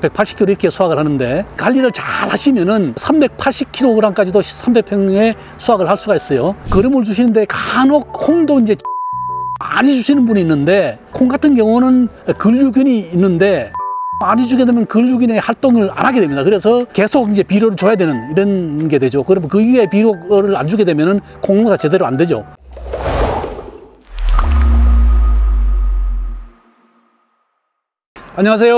180kg 이렇게 수확을 하는데 관리를 잘 하시면은 380kg까지도 300평에 수확을 할 수가 있어요. 거름을 주시는데 간혹 콩도 이제 많이 주시는 분이 있는데, 콩 같은 경우는 근류균이 있는데 많이 주게 되면 근류균의 활동을 안 하게 됩니다. 그래서 계속 이제 비료를 줘야 되는 이런 게 되죠. 그러면 그 이후에 비료를 안 주게 되면은 콩농사 제대로 안 되죠. 안녕하세요.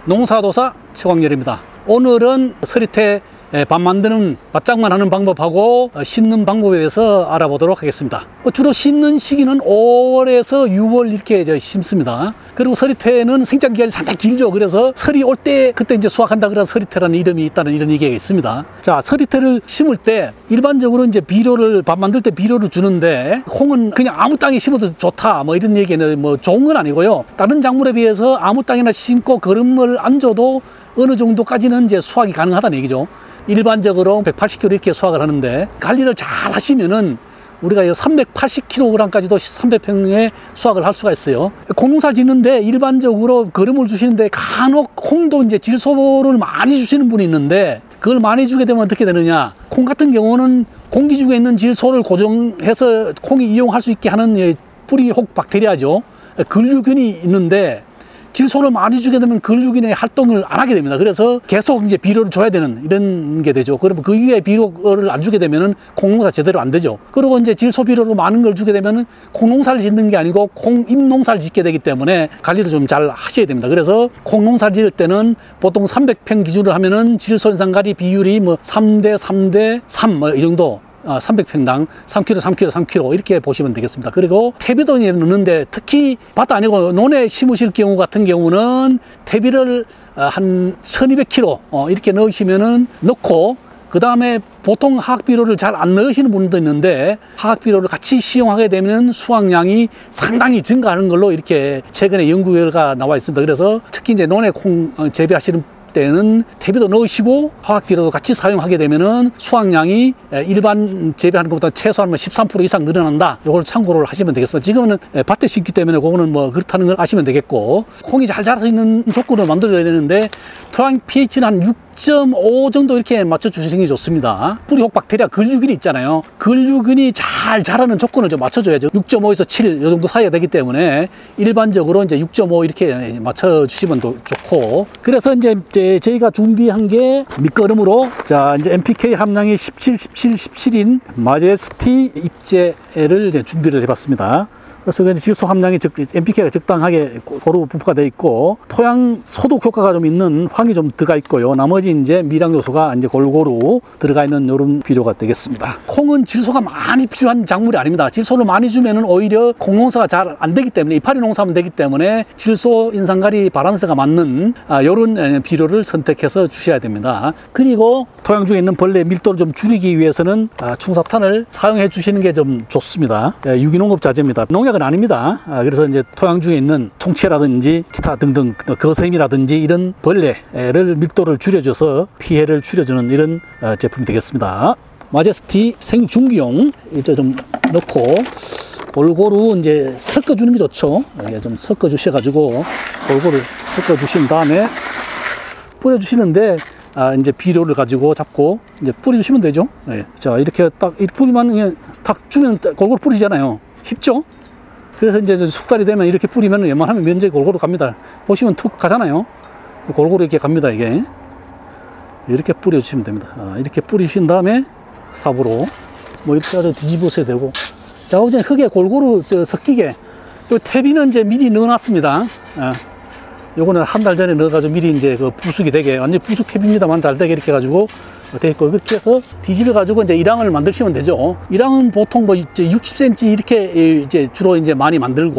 농사도사 최광렬입니다. 오늘은 서리태 밥 만드는 바짝만 하는 방법하고 심는 방법에 대해서 알아보도록 하겠습니다. 주로 심는 시기는 5월에서 6월 이렇게 심습니다. 그리고 서리태는 생장 기간이 상당히 길죠. 그래서 설이 올 때 그때 이제 수확한다 그래서 서리태라는 이름이 있다는 이런 얘기가 있습니다. 자, 서리태를 심을 때 일반적으로 이제 비료를 밥 만들 때 비료를 주는데, 콩은 그냥 아무 땅에 심어도 좋다 뭐 이런 얘기는 뭐 좋은 건 아니고요. 다른 작물에 비해서 아무 땅에나 심고 거름을 안 줘도 어느 정도까지는 이제 수확이 가능하다는 얘기죠. 일반적으로 180kg 이렇게 수확을 하는데, 관리를 잘 하시면은 우리가 380kg까지도 300평에 수확을 할 수가 있어요. 콩농사 짓는데 일반적으로 거름을 주시는데 간혹 콩도 이제 질소를 많이 주시는 분이 있는데, 그걸 많이 주게 되면 어떻게 되느냐, 콩 같은 경우는 공기 중에 있는 질소를 고정해서 콩이 이용할 수 있게 하는 뿌리혹 박테리아죠. 근류균이 있는데 질소를 많이 주게 되면 근류균의 활동을 안 하게 됩니다. 그래서 계속 이제 비료를 줘야 되는 이런 게 되죠. 그러면 그 이후에 비료를 안 주게 되면은 콩농사 제대로 안 되죠. 그리고 이제 질소 비료로 많은 걸 주게 되면은 콩농사를 짓는 게 아니고 콩잎농사를 짓게 되기 때문에 관리를 좀 잘 하셔야 됩니다. 그래서 콩농사를 지을 때는 보통 300평 기준으로 하면은 질소 인산가리 비율이 뭐 3대 3대 3 뭐 이 정도, 300평당 3kg, 3kg, 3kg 이렇게 보시면 되겠습니다. 그리고 퇴비도 넣는데, 특히 밭 아니고 논에 심으실 경우 같은 경우는 퇴비를 한 1200kg 이렇게 넣으시면은 넣고, 그 다음에 보통 화학비료를 잘 안 넣으시는 분도 있는데 화학비료를 같이 시용하게 되면 수확량이 상당히 증가하는 걸로 이렇게 최근에 연구 결과가 나와 있습니다. 그래서 특히 이제 논에 콩 재배하시는 때는 퇴비도 넣으시고 화학비료도 같이 사용하게 되면은 수확량이 일반 재배하는 것보다 최소한 13% 이상 늘어난다. 이걸 참고를 하시면 되겠습니다. 지금은 밭에 심기 때문에 그거는 뭐 그렇다는 걸 아시면 되겠고, 콩이 잘 자랄 수 있는 조건을 만들어야 되는데 토양 pH는 한 6.5 정도 이렇게 맞춰 주시는 게 좋습니다. 뿌리혹 박테리아 근류균이 있잖아요. 근류균이 잘 자라는 조건을 좀 맞춰줘야죠. 6.5에서 7 이 정도 사이가 되기 때문에 일반적으로 이제 6.5 이렇게 맞춰 주시면 좋고, 그래서 이제 저희가 준비한 게 밑거름으로, 자, 이제 NPK 함량이 17, 17, 17인 마제스티 입제를 이제 준비를 해봤습니다. 그래서 질소 함량이 NPK가 적당하게 고루 분포가 되어 있고, 토양 소독 효과가 좀 있는 황이 좀 들어가 있고요. 나머지 이제 미량 요소가 이제 골고루 들어가 있는 이런 비료가 되겠습니다. 콩은 질소가 많이 필요한 작물이 아닙니다. 질소를 많이 주면은 오히려 콩농사가 잘 안 되기 때문에, 이파리 농사하면 되기 때문에 질소 인산가리 밸런스가 맞는 이런 비료를 선택해서 주셔야 됩니다. 그리고 토양 중에 있는 벌레 밀도를 좀 줄이기 위해서는 충사탄을 사용해 주시는 게 좀 좋습니다. 유기농업 자재입니다. 농약 아닙니다. 그래서 이제 토양 중에 있는 총체라든지 기타 등등 거sem이라든지 이런 벌레를 밀도를 줄여줘서 피해를 줄여주는 이런 제품이 되겠습니다. 마제스티 생중기용 이제 좀 넣고 골고루 이제 섞어주는 게 좋죠. 좀 섞어 주셔가지고 골고루 섞어 주신 다음에 뿌려 주시는데, 이제 비료를 가지고 잡고 이제 뿌려 주시면 되죠. 자, 이렇게 딱 이 뿌리만 그냥 딱 주면 골고루 뿌리잖아요. 쉽죠? 그래서 이제 숙달이 되면 이렇게 뿌리면 웬만하면 면적이 골고루 갑니다. 보시면 툭 가잖아요. 골고루 이렇게 갑니다. 이게 이렇게 뿌려주시면 됩니다. 이렇게 뿌리신 다음에 삽으로 뭐 이렇게 해서 뒤집으셔야 되고, 자, 이제 흙에 골고루 섞이게. 또 퇴비는 이제 미리 넣어놨습니다. 요거는 한 달 전에 넣어가지고 미리 이제 그 부숙이 되게, 완전 부숙 퇴비입니다만 잘 되게 이렇게 해가지고 돼 있고, 이렇게 해서 뒤집어가지고 이제 일항을 만드시면 되죠. 일항은 보통 뭐 이제 60cm 이렇게 이제 주로 이제 많이 만든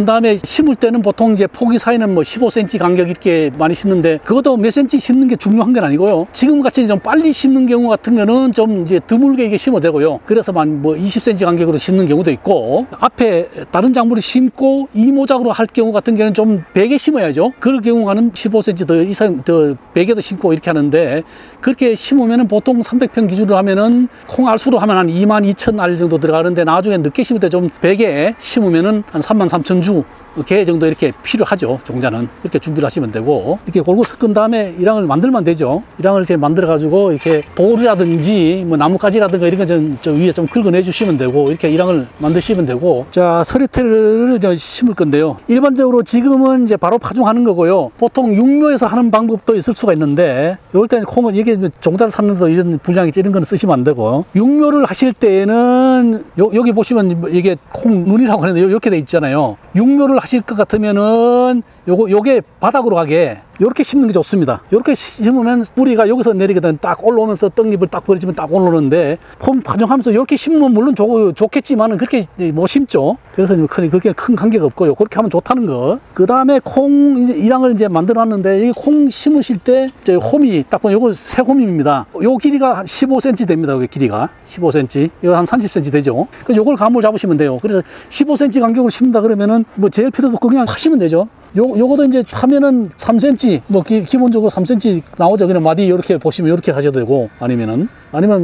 다음에 심을 때는 보통 이제 포기 사이는 뭐 15cm 간격 이렇게 많이 심는데, 그것도 몇 cm 심는 게 중요한 건 아니고요. 지금 같이 좀 빨리 심는 경우 같은 거는 좀 이제 드물게 이게 심어도 되고요. 그래서 뭐 20cm 간격으로 심는 경우도 있고, 앞에 다른 작물을 심고 이모작으로 할 경우 같은 경우는 좀 베게 심어야죠. 그럴 경우는 15cm 더 이상 더 베게도 심고 이렇게 하는데, 그렇게 심으면 보통 300평 기준으로 하면은 콩알수로 하면 한 22,000알 정도 들어가는데, 나중에 늦게 심을 때 좀 베게 심으면은 한 33,000주 개 정도 이렇게 필요하죠. 종자는 이렇게 준비를 하시면 되고, 이렇게 골고루 섞은 다음에 이랑을 만들면 되죠. 이랑을 이렇게 만들어 가지고 이렇게 돌이라든지 뭐 나뭇가지라든가 이런 거 저 위에 좀 긁어내 주시면 되고, 이렇게 이랑을 만드시면 되고. 자, 서리태를 이제 심을 건데요. 일반적으로 지금은 이제 바로 파종하는 거고요. 보통 육묘에서 하는 방법도 있을 수가 있는데, 이럴 때는 콩은 이게 종자를 샀는데도 이런 분량이 이런 거는 쓰시면 안 되고, 육묘를 하실 때에는 여기 보시면 이게 콩 눈이라고 하는데 이렇게 돼 있잖아요. 육묘를 하실 것 같으면은 요게 바닥으로 가게 이렇게 심는 게 좋습니다. 이렇게 심으면 뿌리가 여기서 내리게 되면 딱 올라오면서 떡잎을 딱 버리지면 딱 올라오는데, 폼 파종하면서 이렇게 심으면 물론 좋겠지만은 그렇게 못 심죠. 그래서 그렇게 큰 관계가 없고요. 그렇게 하면 좋다는 거. 그 다음에 콩 이제 이랑을 이제 만들어 놨는데, 이 콩 심으실 때 저 홈이 딱 보면 요거 새 홈입니다. 요 길이가 한 15cm 됩니다. 요 길이가 15cm. 이거 한 30cm 되죠. 그래서 요걸 감을 잡으시면 돼요. 그래서 15cm 간격으로 심는다 그러면은 뭐 제일 필요도 없고 그냥 하시면 되죠. 요거도 이제 하면은 3cm, 뭐 기본적으로 3cm 나오죠. 그냥 마디 이렇게 보시면 이렇게 하셔도 되고, 아니면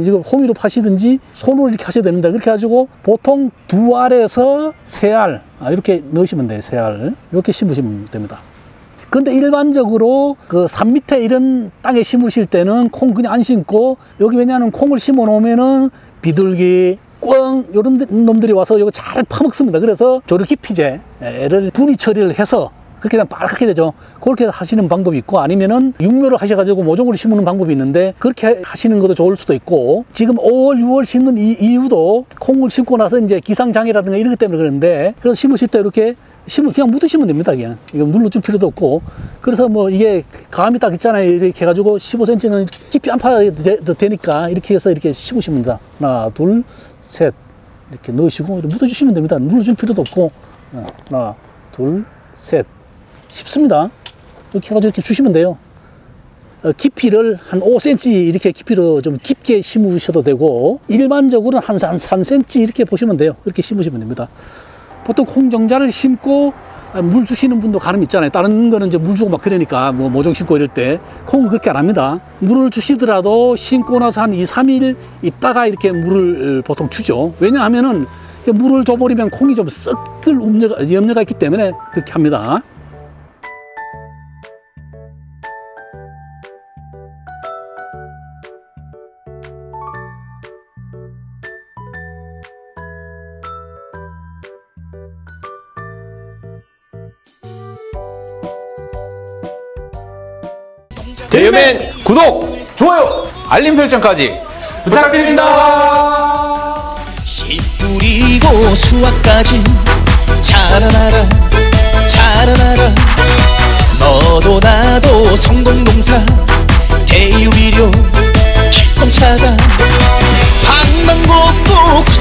이거 호미로 파시든지 손으로 이렇게 하셔도 되는데, 그렇게 가지고 보통 2알에서 3알 이렇게 넣으시면 돼요. 3알 이렇게 심으시면 됩니다. 근데 일반적으로 그 산 밑에 이런 땅에 심으실 때는 콩 그냥 안 심고, 여기 왜냐하면 콩을 심어 놓으면은 비둘기, 꿩 이런 놈들이 와서 이거 잘 파먹습니다. 그래서 조류 기피제를 분리 처리를 해서 그렇게 되면 빨갛게 되죠. 그렇게 하시는 방법이 있고, 아니면은 육묘를 하셔가지고 모종으로 심는 방법이 있는데, 그렇게 하시는 것도 좋을 수도 있고, 지금 5월, 6월 심는 이유도 콩을 심고 나서 이제 기상장애라든가 이런 것 때문에 그러는데, 그래서 심으실 때 이렇게 그냥 묻으시면 됩니다. 그냥 이거 눌러줄 필요도 없고. 그래서 뭐 이게 감이 딱 있잖아요. 이렇게 해가지고 15cm는 깊이 안 파도 되니까 이렇게 해서 이렇게 심으시면 됩니다. 하나, 둘, 셋 이렇게 넣으시고 묻어주시면 됩니다. 눌러줄 필요도 없고. 하나, 둘, 셋. 쉽습니다. 이렇게 해가지고 이렇게 주시면 돼요. 깊이를 한 5cm 이렇게 깊이로 좀 깊게 심으셔도 되고, 일반적으로는 한 3cm 이렇게 보시면 돼요. 이렇게 심으시면 됩니다. 보통 콩종자를 심고 물 주시는 분도 가끔 있잖아요. 다른 거는 이제 물 주고 막 그러니까 뭐 모종 심고 이럴 때, 콩은 그렇게 안 합니다. 물을 주시더라도 심고 나서 한 2, 3일 있다가 이렇게 물을 보통 주죠. 왜냐하면은 물을 줘버리면 콩이 좀 썩을 염려가 있기 때문에 그렇게 합니다. 제이맨 구독, 좋아요, 알림 설정까지 부탁드립니다. 씨 뿌리고 수확까지 자라나라 자라나라. 너도 나도 성공농사 대유비료 기똥차다. 방망곡곡